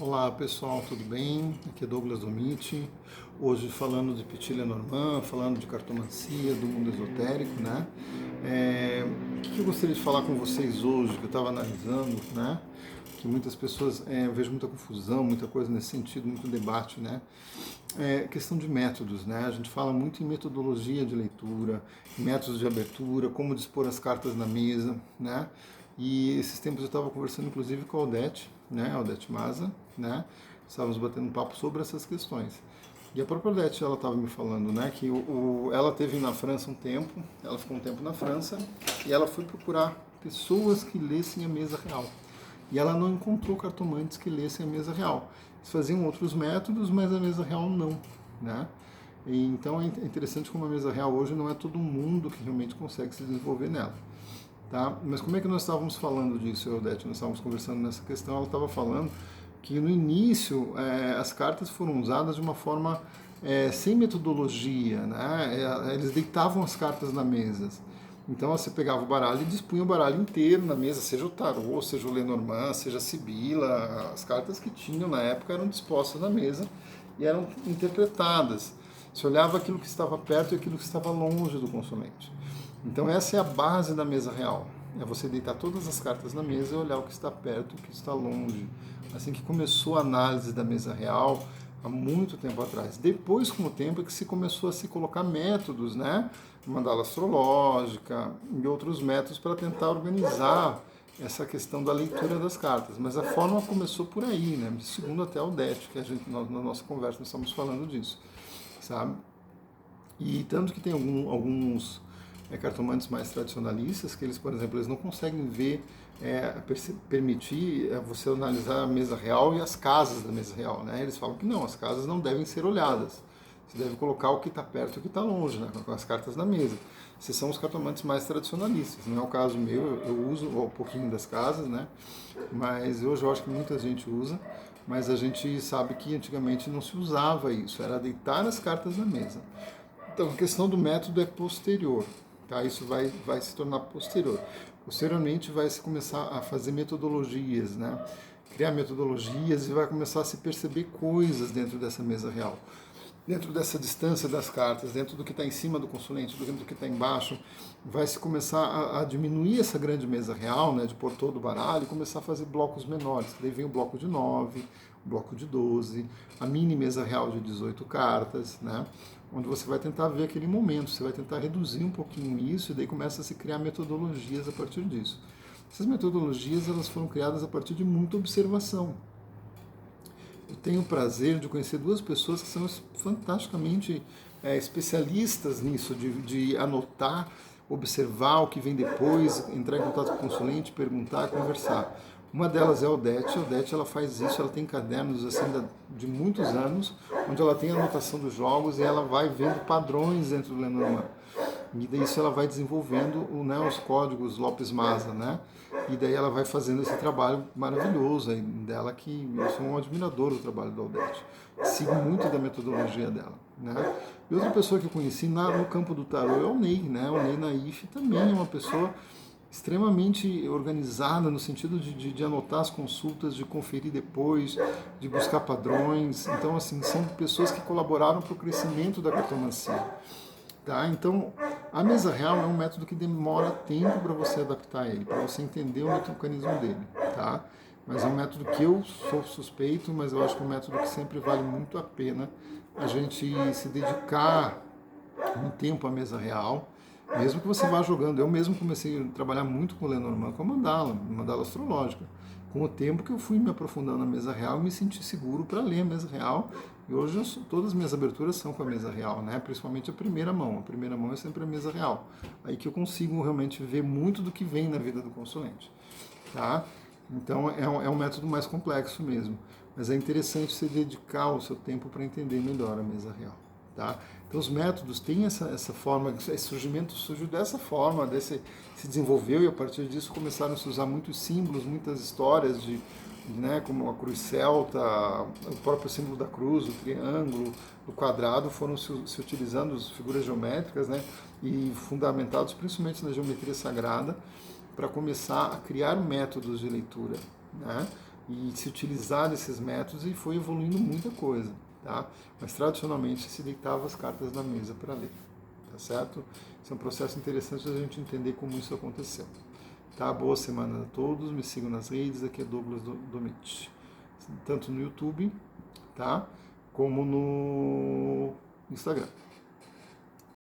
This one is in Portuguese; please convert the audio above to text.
Olá pessoal, tudo bem? Aqui é Douglas Domiti. Hoje falando de Petit Lenormand, falando de cartomancia, do mundo esotérico, né? O que eu gostaria de falar com vocês hoje, que eu estava analisando, né? Que muitas pessoas, eu vejo muita confusão, muita coisa nesse sentido, muito debate, né? Questão de métodos, né? A gente fala muito em metodologia de leitura, métodos de abertura, como dispor as cartas na mesa, né? E esses tempos eu estava conversando inclusive com a Odete, né? A Odete Maza, né? Estávamos batendo um papo sobre essas questões. E a própria Odete, ela estava me falando, né? Que ela teve na França um tempo, ela ficou um tempo na França e ela foi procurar pessoas que lessem a mesa real. E ela não encontrou cartomantes que lessem a mesa real. Eles faziam outros métodos, mas a mesa real não, né? E então é interessante como a mesa real hoje não é todo mundo que realmente consegue se desenvolver nela. Tá? Mas como é que nós estávamos falando disso, Odete? Nós estávamos conversando nessa questão, ela estava falando que no início as cartas foram usadas de uma forma sem metodologia, né? Eles deitavam as cartas na mesa. Então você pegava o baralho e dispunha o baralho inteiro na mesa, seja o tarô, seja o Lenormand, seja a Sibila, as cartas que tinham na época eram dispostas na mesa e eram interpretadas. Você olhava aquilo que estava perto e aquilo que estava longe do consulente. Então essa é a base da mesa real. É você deitar todas as cartas na mesa e olhar o que está perto e o que está longe. Assim que começou a análise da mesa real, há muito tempo atrás. Depois, com o tempo, é que se começou a se colocar métodos, né? Mandala astrológica e outros métodos para tentar organizar essa questão da leitura das cartas. Mas a forma começou por aí, né? Segundo até a Odete, que na nossa conversa nós estamos falando disso, sabe? E tanto que tem alguns cartomantes mais tradicionalistas que eles, por exemplo, eles não conseguem ver, permitir você analisar a mesa real e as casas da mesa real, né? Eles falam que não, as casas não devem ser olhadas. Você deve colocar o que está perto e o que está longe, né? Com as cartas na mesa. Esses são os cartomantes mais tradicionalistas. Não é o caso meu, eu uso um pouquinho das casas, né? Mas hoje eu acho que muita gente usa. Mas a gente sabe que antigamente não se usava isso, era deitar as cartas na mesa. Então, a questão do método é posterior, tá? Isso vai se tornar posterior. Posteriormente, vai se começar a fazer metodologias, né? Criar metodologias e vai começar a se perceber coisas dentro dessa mesa real. Dentro dessa distância das cartas, dentro do que está em cima do consulente, dentro do que está embaixo, vai se começar a diminuir essa grande mesa real, né, de pôr todo o baralho, e começar a fazer blocos menores. Daí vem o bloco de 9, o bloco de 12, a mini mesa real de 18 cartas, né, onde você vai tentar ver aquele momento, você vai tentar reduzir um pouquinho isso, e daí começa a se criar metodologias a partir disso. Essas metodologias elas foram criadas a partir de muita observação. Eu tenho o prazer de conhecer duas pessoas que são fantasticamente especialistas nisso, de anotar, observar o que vem depois, entrar em contato com o consulente, perguntar, conversar. Uma delas é a Odete. A Odete ela faz isso, ela tem cadernos assim de muitos anos, onde ela tem a anotação dos jogos e ela vai vendo padrões dentro do Lenormand. E daí isso ela vai desenvolvendo os códigos Lopes Maza, né? E daí ela vai fazendo esse trabalho maravilhoso aí dela, que eu sou um admirador do trabalho da Odete. Sigo muito da metodologia dela, né? E outra pessoa que eu conheci no campo do tarô é o Ney, né? O Ney Naif também é uma pessoa extremamente organizada no sentido de anotar as consultas, de conferir depois, de buscar padrões. Então, assim, são pessoas que colaboraram para o crescimento da cartomancia. Tá? Então, a mesa real é um método que demora tempo para você adaptar ele, para você entender o mecanismo dele. Tá? Mas é um método que eu sou suspeito, mas eu acho que é um método que sempre vale muito a pena a gente se dedicar um tempo à mesa real, mesmo que você vá jogando. Eu mesmo comecei a trabalhar muito com o Lenormand, com a mandala astrológica. Com o tempo que eu fui me aprofundando na mesa real e me senti seguro para ler a mesa real. E hoje todas as minhas aberturas são com a mesa real, né? Principalmente a primeira mão. A primeira mão é sempre a mesa real. Aí que eu consigo realmente ver muito do que vem na vida do consulente. Tá? Então é um método mais complexo mesmo. Mas é interessante você dedicar o seu tempo para entender melhor a mesa real. Tá? Então os métodos têm essa forma, esse surgimento surgiu dessa forma, se desenvolveu e a partir disso começaram a se usar muitos símbolos, muitas histórias né, como a cruz celta, o próprio símbolo da cruz, o triângulo, o quadrado, foram se utilizando as figuras geométricas, né, e fundamentados principalmente na geometria sagrada para começar a criar métodos de leitura, né? e se utilizar desses métodos e foi evoluindo muita coisa, tá? Mas tradicionalmente se deitava as cartas na mesa para ler, tá certo? Esse é um processo interessante a gente entender como isso aconteceu. Tá? Boa semana a todos, me sigam nas redes, aqui é Douglas Domit, tanto no YouTube, tá? Como no Instagram.